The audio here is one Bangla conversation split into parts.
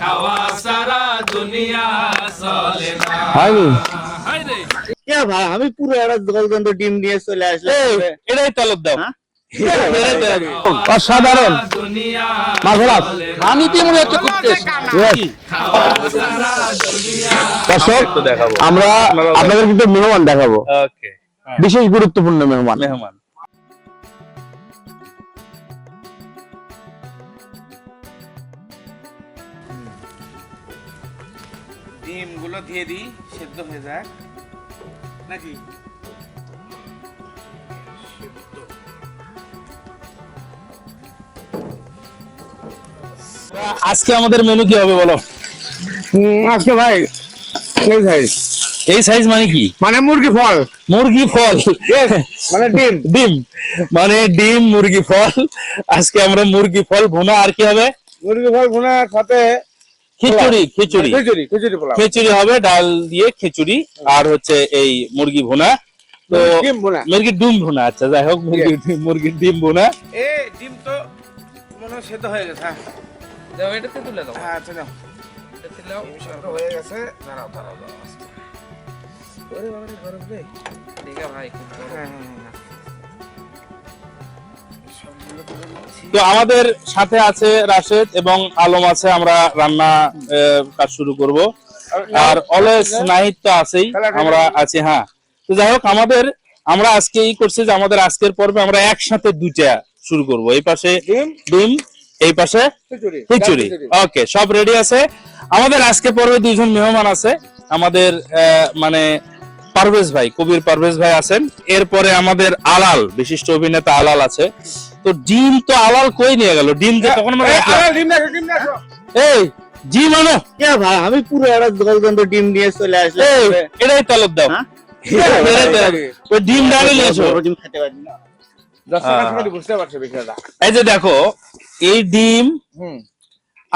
খাওয়া সারা দুনিয়া চলে না। হাই রে কে ভাই, আমি পুরো একটা গোলগন্ড ডিম নিয়ে চলে আসলাম। এটাই তলব দাও। অসাধারণ দুনিয়া মাঝরাত আমি দিয়ে মনে হচ্ছে খুব টেস্ট। দর্শক দেখাবো আমরা আপনাদের কিন্তু মেহমান দেখাবো, ওকে বিশেষ গুরুত্বপূর্ণ মেহমান। মেহমান ডিমগুলো দিয়ে দিই, সেদ্ধ হয়ে যাক নাকি? আজকে আমাদের মেনু কি হবে বলো? আজকে ভাই এই সাইজ, এই সাইজ মানে কি? মানে মুরগি ফল, মুরগি ফল মানে ডিম ডিম মানে ডিম মুরগি ফল। আজকে আমরা মুরগি ফল ভুনা, আর কি হবে? মুরগি ফল ভুনার সাথে খিচুড়ি। খিচুড়ি খিচুড়ি খিচুড়ি পোলাও, খিচুড়ি হবে, ডাল দিয়ে খিচুড়ি, আর হচ্ছে এই মুরগি ভুনা। তো ডিম ভুনা, মুরগির ডিম ভুনা, আচ্ছা যাই হোক, মুরগির ডিম ভুনা। এ ডিম তো মনে হয় সেদ্ধ হয়ে গেছে। হ্যাঁ দাও, এটাতে তুলে দাও। হ্যাঁ, আচ্ছা দাও, এটাতে দাও। সেদ্ধ হয়ে গেছে। দাঁড়াও দাঁড়াও দাঁড়াও, আস্তে। ওরে বাবা রে, গরম রে। ঠিক আছে ভাই, খুব বড়। হ্যাঁ হ্যাঁ হ্যাঁ, সবগুলো করে দিচ্ছি। তো আমাদের সাথে আছে রাশেদ এবং আলম আছে, আমরা রান্না কাজ শুরু করব। আর অলওয়েজ নাহিদ তো আছেই, আমরা আছি। হ্যাঁ, তো যাই হোক, আমরা আজকে এই করছি যে আমাদের আজকের পর্বে আমরা একসাথে দুইটা শুরু করব। এই পাশে ডিম, এই পাশে খিচুড়ি। ওকে, সব রেডি আছে। আমাদের আজকে পর্বে দুইজন মেহমান আছে আমাদের, মানে পারভেজ ভাই, কবির পারভেজ ভাই আছেন। এরপরে আমাদের আলাল, বিশিষ্ট অভিনেতা আলাল আছে। তো ডিম তো আলাল কই নিয়ে গেল? ডিম যে তখন আমরা ডিম দেখো, ডিম দেখো। এই ডিম আনো। কে ভাই, আমি পুরো একটা গোলগন্ড ডিম নিয়ে চলে আসলাম। এই এটাই তলব দাও। ওই ডিম ডালে নিয়ে এসো। বড় ডিম খেতে পারি না। দর্শক আসলে বুঝতে পারছে বিষয়টা। এই যে দেখো, এই ডিম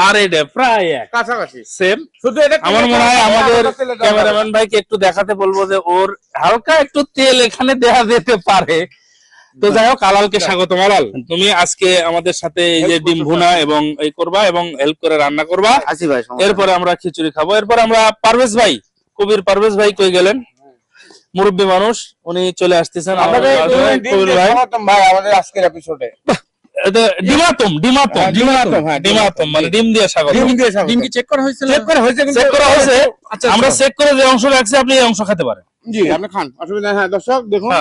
আর এটা প্রায় এক, কাছাকাছি সেম। শুধু এটা আমার মনে হয় আমাদের ক্যামেরাম্যান ভাইকে একটু দেখাতে বলবো যে ওর হালকা একটু তেল এখানে দেয়া যেতে পারে। তো যাই হোক, আলালকে স্বাগতম। আলাল, তুমি আজকে আমাদের সাথে এই যে ডিম ভুনা এবং এই করবা এবং হেল্প করে রান্না করবা। আসি ভাই, এরপরে আমরা খিচুড়ি খাবো। এরপর আমরা পারভেজ ভাই, কবির পারভেজ ভাই কই গেলেন? মুরব্বী মানুষ, উনি চলে আসতেছেন। কবির ভাই ভাই আমাদের আজকের এপিসোডে ডিমাতম মানে ডিম দিয়ে স্বাগত। ডিম কি চেক করা হয়েছিল? চেক করা হয়েছে, চেক করা হয়েছে। আমরা চেক করে যে অংশ রাখছি, আপনি এই অংশ খেতে পারেন। জি, আপনি খান, অসুবিধা নেই। হ্যাঁ দর্শক দেখুন,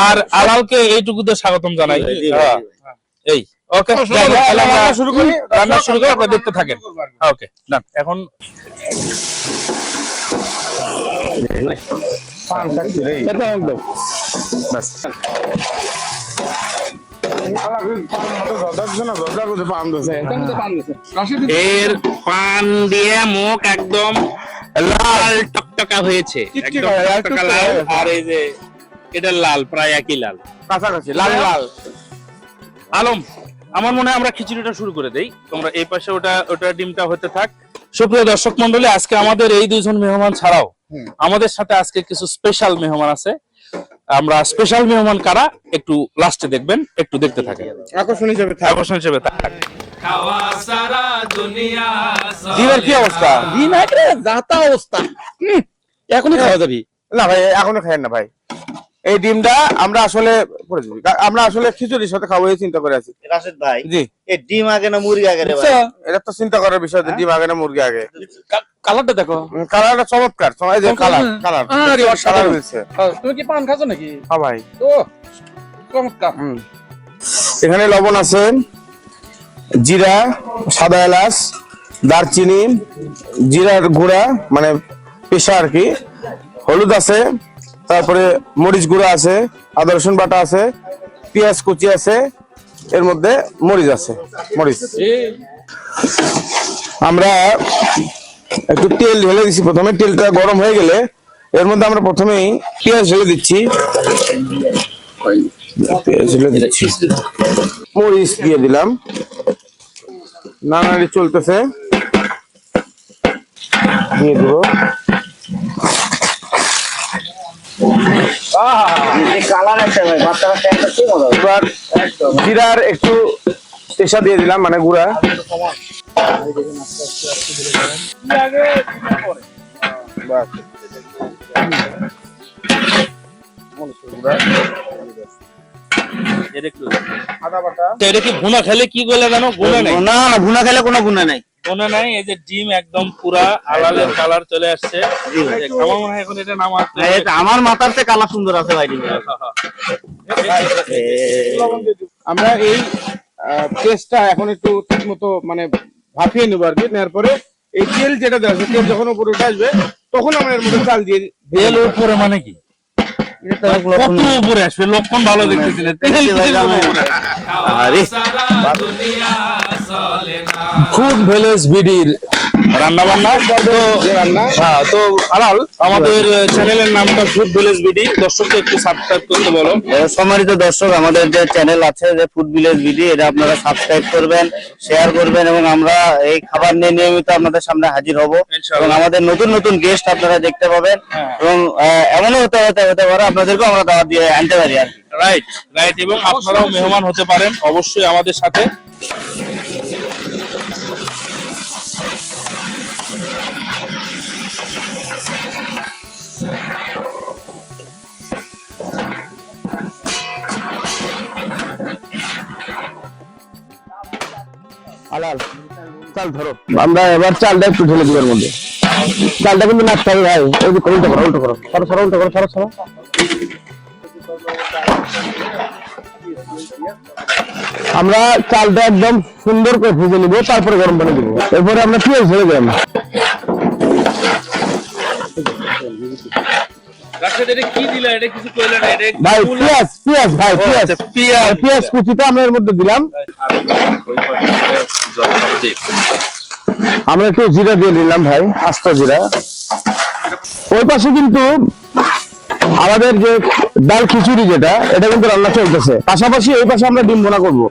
আর আলালকে এইটুকুতে স্বাগতম জানাই। এই ওকে, শুরু করি। রান্না শুরু করে আপনারা দেখতে থাকেন। ওকে, না এখন এর পান দিয়ে মুখ একদম লাল টকটকা হয়েছে, একদম টকটকা লাল। আর এই যে এটা লাল, প্রায় একই লাল, কাছাকাছি লাল লাল। আলম, আমার মনে হয় আমরা খিচুড়িটা শুরু করে দেই, তোমরা এই পাশে ওটা ডিমটা হতে থাক। সুপ্রিয় দর্শক মন্ডলী, আজকে আমাদের এই দুইজন মেহমান ছাড়াও আমাদের সাথে আজকে কিছু স্পেশাল মেহমান আছে। আমরা স্পেশাল মেহমান কারা একটু লাস্টে দেখবেন, একটু দেখতে থাকেন। আকর্ষণ হিসেবে আকর্ষণ হিসেবে থাক। খাওয়া সারা দুনিয়া ডিমের কি অবস্থা? ডিম একটা জাতা অবস্থা, এখনই খাওয়া যাবে না ভাই, এখনো খাইেন না ভাই। এই ডিমটা আমরা আসলে খিচুড়ির সাথে খাবো, এই চিন্তা করে আছি। রাশেদ ভাই, জি, এই ডিম আগে না মুরগি আগে রে ভাই? এটা তো চিন্তা করার বিষয় যে ডিম আগে না মুরগি আগে। কালারটা দেখো, কালারটা চমৎকার, এই যে কালার কালার হয়েছে। তুমি কি পান খাচ্ছ নাকি? হ্যাঁ ভাই, ও চমৎকার। এখানে লবণ আছে, জিরা, সাদা এলাচ, দারচিনি, জিরার গুঁড়া মানে পেশা আর কি, হলুদ আছে, তারপরে মরিচ গুঁড়া আছে, আদা রসুন বাটা আছে, পেঁয়াজ কুচি আছে, এর মধ্যে মরিচ আছে। মরিচ আমরা একটু তেল ঢেলে দিচ্ছি প্রথমে। তেলটা গরম হয়ে গেলে এর মধ্যে আমরা প্রথমেই পেঁয়াজ ঢেলে দিচ্ছি, মরিচ দিয়ে দিলাম, নাড়ানাড়ি চলতেছে, দিয়ে দেবো এবার জিরার একটু পেশা দিয়ে দিলাম, মানে গুঁড়া। এটা কি ভুনা খেলে কি বলে জানো? গুণা নাই, না না, ভুনা খেলে কোনো গুণা নাই। গুণা নাই। এই যে ডিম একদম পুরা আলালের কালার চলে আসছে। আমার মনে হয় এখন এটা নাম আসছে। আমার মাথার থেকে কালার সুন্দর আছে ভাই। আমরা এই পেস্টটা এখন একটু ঠিক মতো মানে ভাপিয়ে নেবো আর কি। নেওয়ার পরে এই তেল যেটা দেওয়া আছে, তেল যখন উপরে উঠে আসবে তখন আমরা এর মধ্যে চাল দিয়ে তেল উপরে মানে কি? কত উপরে আসবে? লক্ষণ ভালো দেখতেছিলেন। ফুড ভিলেজ বিডির রান্না বান্না তো হ্যাঁ, তো আলাল আমাদের চ্যানেলের নামটা ফুড ভিলেজ বিডি, দর্শককে একটু সাবস্ক্রাইব করতে বলো। সম্মানিত দর্শক, আমাদের যে চ্যানেল আছে যে ফুড ভিলেজ বিডি, এটা আপনারা সাবস্ক্রাইব করবেন, শেয়ার করবেন এবং আমরা এই খাবার নিয়ে নিয়মিত আপনাদের সামনে হাজির হব এবং আমাদের নতুন নতুন গেস্ট আপনারা দেখতে পাবেন এবং এমনও হতে পারে আপনাদেরকেও আমরা দাওয়াত দিয়ে আনতে পারি আর কি। রাইট রাইট, এবং আপনারাও মেহমান হতে পারেন অবশ্যই আমাদের সাথে। আলাল চাল ধরো। আমরা এবার চালটা একটু ঢেলে দিব এর মধ্যে। চালটা কিন্তু নাচতে হবে ভাই। এই যে উল্টো করো, উল্টো করো, সরো সরো, উল্টো করো, সরো সরো। আমরা চালটা একদম সুন্দর করে ভেজে নিব, তারপরে গরম পানি দিব। এরপরে আমরা পেঁয়াজ ঢেলে দিলাম। কি দিলা? এটা কিছু কইলা না? এটা ভাই পেঁয়াজ, পেঁয়াজ ভাই, পেঁয়াজ, পেঁয়াজ কুচিটা আমরা এর মধ্যে দিলাম। আমরা একটু জিরা দিয়ে নিলাম ভাই, আস্ত জিরা। ওই পাশে কিন্তু আমাদের যে ডাল খিচুড়ি যেটা, এটা কিন্তু রান্না চলতেছে। পাশাপাশি ওই পাশে আমরা ডিম ভুনা করবো।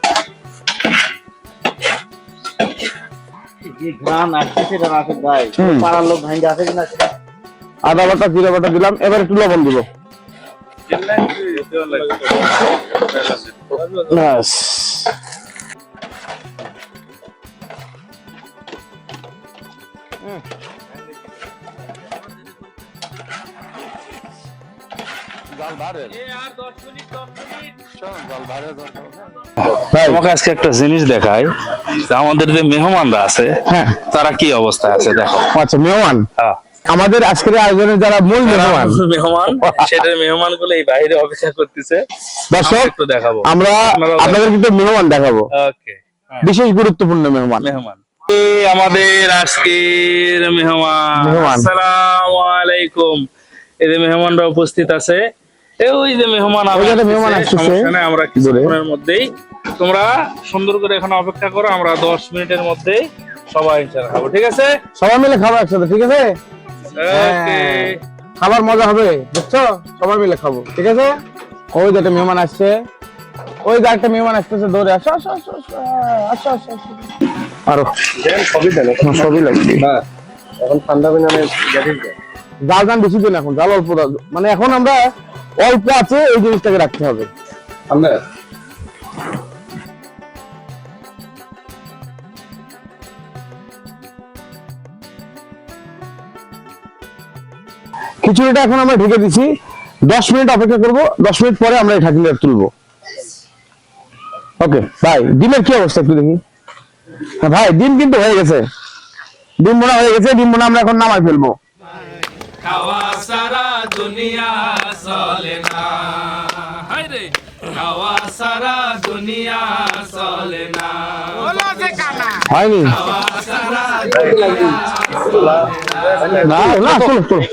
আদা বাটা, জিরা বাটা দিলাম। এবার একটু লবণ দিব। ব্যাস। তোমাকে আজকে একটা জিনিস দেখাই, আমাদের যে মেহমানরা আছে তারা কি অবস্থায় আছে দেখো। আচ্ছা, মেহমান আমাদের আজকের আয়োজনের যারা মূল মেহমান, সেটার মেহমান গুলো এই বাইরে অপেক্ষা করতেছে। দর্শক একটু দেখাবো, আমরা আপনাদের কিন্তু মেহমান দেখাবো। ওকে, বিশেষ গুরুত্বপূর্ণ মেহমান। আমাদের আজকের মেহমান, আসসালামু আলাইকুম। এই যে মেহমানরা উপস্থিত আছে, ওই যে মেহমান আমরা কিছুক্ষণের মধ্যেই, তোমরা সুন্দর করে এখানে অপেক্ষা করো। আমরা 10 মিনিটের মধ্যেই সবাই ইনশাআল্লাহ খাবো, ঠিক আছে? সবাই মিলে খাবো একসাথে, ঠিক আছে? খাবার মজা হবে, বুঝছো? সবাই মিলে খাবো, ঠিক আছে? ওই যে একটা মেহমান আসছে, ওই যে একটা মেহমান আসতেছে, দৌড়ে আসো আসো আসো আসো আসো আসো। আরো সবই লাগবে। এখন ঠান্ডা দিনে জাল দান বেশি দিন, এখন জাল অল্প, মানে এখন আমরা অল্প আছে, এই জিনিসটাকে রাখতে হবে। আমরা খিচুড়িটা এখন আমরা ঢেকে দিছি, 10 মিনিট অপেক্ষা করব। 10 মিনিট পরে আমরা এই ঢাকনিটা তুলবো। ওকে ভাই, ডিমের কি অবস্থা একটু দেখি। হ্যাঁ ভাই, ডিম কিন্তু হয়ে গেছে, ডিম বোনা হয়ে গেছে। ডিম বোনা আমরা এখন নামাই ফেলবো। খাওয়া সারা দুনিয়া চলে না, হায়রে খাওয়া সারা দুনিয়া চলে না, হয়নি না না, চলো চলো।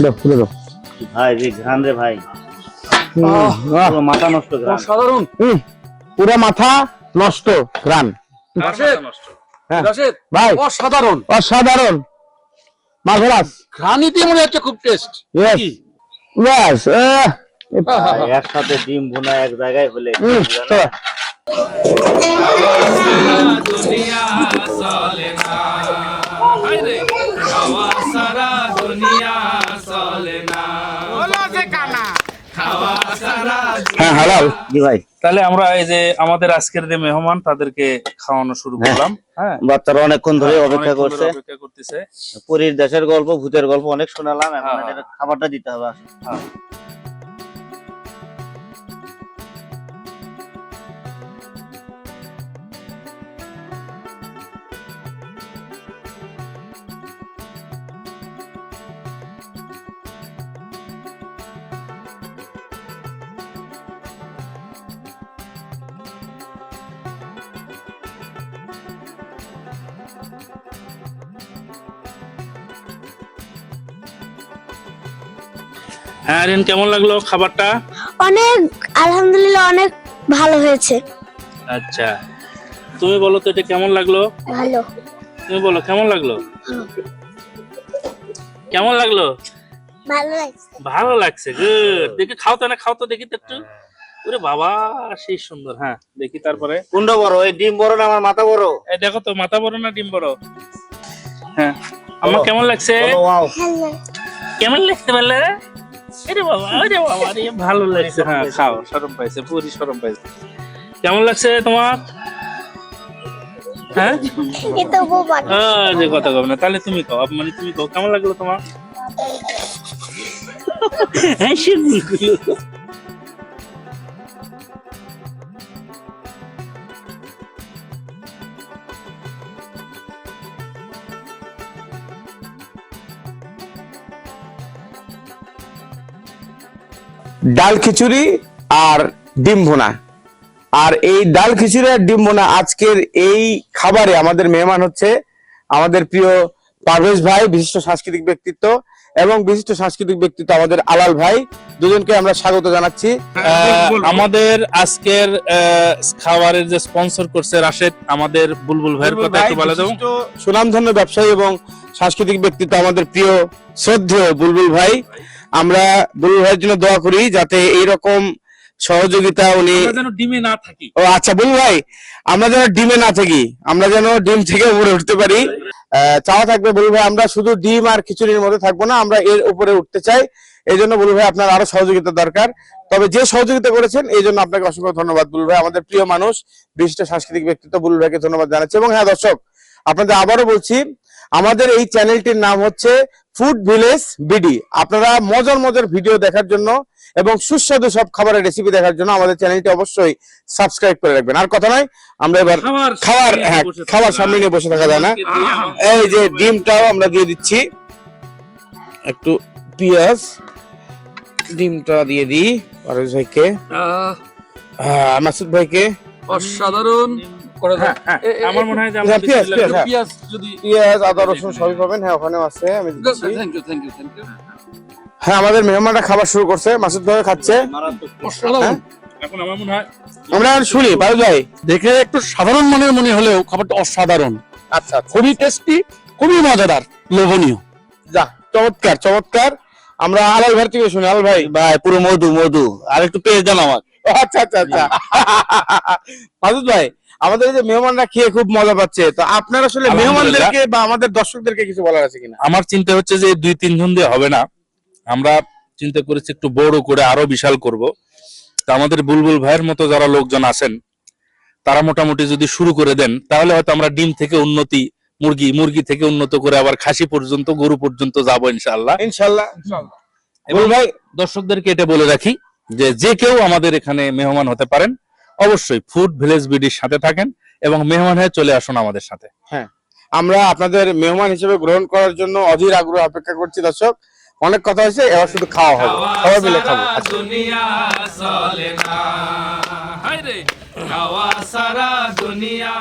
দাও, তুলে দাও। ভাই যে ঘ্রাণ রে ভাই, পুরো মাথা নষ্ট ঘ্রাণ। সাধারণ পুরো মাথা নষ্ট ঘ্রাণ। হ্যাঁ। ভাই অসাধারণ অসাধারণ মার্ভেলাস। ঘ্রাণীতে মনে হচ্ছে খুব টেস্ট। ইয়েস বাস ভাই, একসাথে ডিম ভুনা এক জায়গায় হলে দুনিয়া চলে না, হায়রে খাওয়া সারা দুনিয়া চলে না, খাওয়া সারা। হ্যাঁ হালাল। জি ভাই, তাহলে আমরা এই যে আমাদের আজকের যে মেহমান তাদেরকে খাওয়ানো শুরু করলাম। হ্যাঁ, বাচ্চারা অনেকক্ষণ ধরে অপেক্ষা অনেকক্ষণ করছে। ধরে অপেক্ষা করতেছে। পরীর দেশের গল্প, ভূতের গল্প অনেক শোনালাম, এখন হ্যাঁ। এদের খাবারটা দিতে হবে। হ্যাঁ রিন, কেমন লাগলো খাবারটা? অনেক আলহামদুলিল্লাহ, অনেক ভালো হয়েছে। আচ্ছা, তুমি বলো তো এটা কেমন লাগলো? ভালো তুমি বলো কেমন লাগলো? কেমন লাগলো? ভালো লাগছে। ভালো লাগছে, গুড। দেখি খাও তো, না খাও তো দেখি তো একটু। ওরে বাবা, সেই সুন্দর। হ্যাঁ দেখি তারপরে। কুন্ড বড়, এই ডিম বড় না আমার মাথা বড়? এই দেখো তো, মাথা বড় না ডিম বড়? হ্যাঁ, আমার কেমন লাগছে? ওয়াও, ভালো কেমন লাগছে বলে? আরে বাবা, আরে বাবা, আরে ভালো লাগছে। হ্যাঁ খাও, শরম পাইছে, পুরি শরম পাইছে। কেমন লাগছে তোমার? হ্যাঁ, এটা বোবা। যে কথা কব না, তাহলে তুমি কও, মানে তুমি কও কেমন লাগলো তোমার? হ্যাঁ শুনগুলো। ডাল খিচুড়ি আর ডিম ভুনা। আর এই ডাল খিচুড়ি আর ডিম ভুনা আজকের এই খাবারে আমাদের মেহমান হচ্ছে আমাদের প্রিয় পারভেজ ভাই, বিশিষ্ট সাংস্কৃতিক ব্যক্তিত্ব, এবং বিশিষ্ট সাংস্কৃতিক ব্যক্তিত্ব আমাদের আলাল ভাই। দুজনকে আমরা স্বাগত জানাচ্ছি। আমাদের আজকের খাবারের যে স্পন্সর করছে রাশেদ, আমাদের বুলবুল ভাইয়ের কথা একটু বলে দাও। বিশিষ্ট সুনামধন্য ব্যবসায়ী এবং সাংস্কৃতিক ব্যক্তিত্ব আমাদের প্রিয় শ্রদ্ধেয় বুলবুল ভাই। আমরা বুলবুল ভাইয়ের জন্য দোয়া করি যাতে এইরকম সহযোগিতা উনি আমরা যেন ডিমে না থাকি। ও আচ্ছা বুলবুল ভাই, আমরা যেন ডিমে না থাকি, আমরা যেন ডিম থেকে উপরে উঠতে পারি। চাওয়া থাকবে বুলবুল ভাই, আমরা শুধু ডিম আর খিচুড়ির মধ্যে থাকবো না, আমরা এর উপরে উঠতে চাই। এই জন্য বুলবুল ভাই আপনার আরো সহযোগিতা দরকার। তবে যে সহযোগিতা করেছেন এই জন্য আপনাকে অসংখ্য ধন্যবাদ বুলবুল ভাই। আমাদের প্রিয় মানুষ, বিশিষ্ট সাংস্কৃতিক ব্যক্তিত্ব বুলবুল ভাইকে ধন্যবাদ জানাচ্ছি। এবং হ্যাঁ দর্শক, আপনাদের আবারও বলছি, আমাদের এই চ্যানেলটির নাম হচ্ছে ফুড ভিলেজ বিডি। আপনারা মজার মজার ভিডিও দেখার জন্য এবং সুস্বাদু সব খাবারের রেসিপি দেখার জন্য আমাদের চ্যানেলটি অবশ্যই সাবস্ক্রাইব করে রাখবেন। আর কথা নয়, আমরা এবার খাবার, হ্যাঁ খাবার সামনে নিয়ে বসে থাকা যায় না। এই যে ডিমটাও আমরা দিয়ে দিচ্ছি, একটু পেঁয়াজ, ডিমটা দিয়ে দিই পারভেজ ভাইকে, মাসুদ ভাইকে। অসাধারণ করে দাও। আমার মনে হয় যে আমরা পেঁয়াজ, পেঁয়াজ, হ্যাঁ। পেঁয়াজ যদি পেঁয়াজ, আদা, রসুন সবই পাবেন। হ্যাঁ ওখানেও আছে, আমি দিচ্ছি। Thank you thank you thank you. হ্যাঁ আমাদের মেহমানরা খাবার শুরু করছে, মাসুদ ভাই খাচ্ছে। অসাধারণ। এখন আমার মনে হয় আমরা এখন শুনি পারভেজ ভাই। দেখে একটু সাধারণ মানের মনে হলেও খাবারটা অসাধারণ, আচ্ছা খুবই টেস্টি, খুবই মজাদার, লোভনীয়। যা, চমৎকার চমৎকার। আমরা আলাল ভাই থেকে শুনি। আলাল ভাই, ভাই পুরো মধু মধু, আর একটু পেঁয়াজ দেন আমার। আচ্ছা আচ্ছা আচ্ছা। মাসুদ ভাই, আমাদের এই যে মেহমানরা খেয়ে খুব মজা পাচ্ছে, তো আপনার আসলে মেহমানদেরকে বা আমাদের দর্শকদেরকে কিছু বলার আছে কিনা? আমার চিন্তা হচ্ছে যে 2-3 জন দিয়ে হবে না, আমরা চিন্তা করেছি একটু বড় করে আরো বিশাল করব। তা আমাদের বুলবুল ভাইয়ের মতো যারা লোকজন আছেন তারা মোটামুটি যদি শুরু করে দেন, তাহলে হয়তো আমরা ডিম থেকে উন্নতি, মুরগি থেকে উন্নত করে আবার খাসি পর্যন্ত, গরু পর্যন্ত যাবো ইনশাআল্লাহ। ইনশাআল্লাহ। এবং ভাই দর্শকদেরকে এটা বলে রাখি যে যে কেউ আমাদের এখানে মেহমান হতে পারেন, অবশ্যই ফুড ভিলেজ বিডির সাথে থাকেন এবং মেহমান হয়ে চলে আসুন আমাদের সাথে। হ্যাঁ, আমরা আপনাদের মেহমান হিসেবে গ্রহণ করার জন্য অধীর আগ্রহ অপেক্ষা করছি। দর্শক, অনেক কথা হয়েছে, এবার শুধু খাওয়া হবে, সবাই মিলে খাবো। দুনিয়া চলে না, হায়রে খাওয়া সারা দুনিয়া।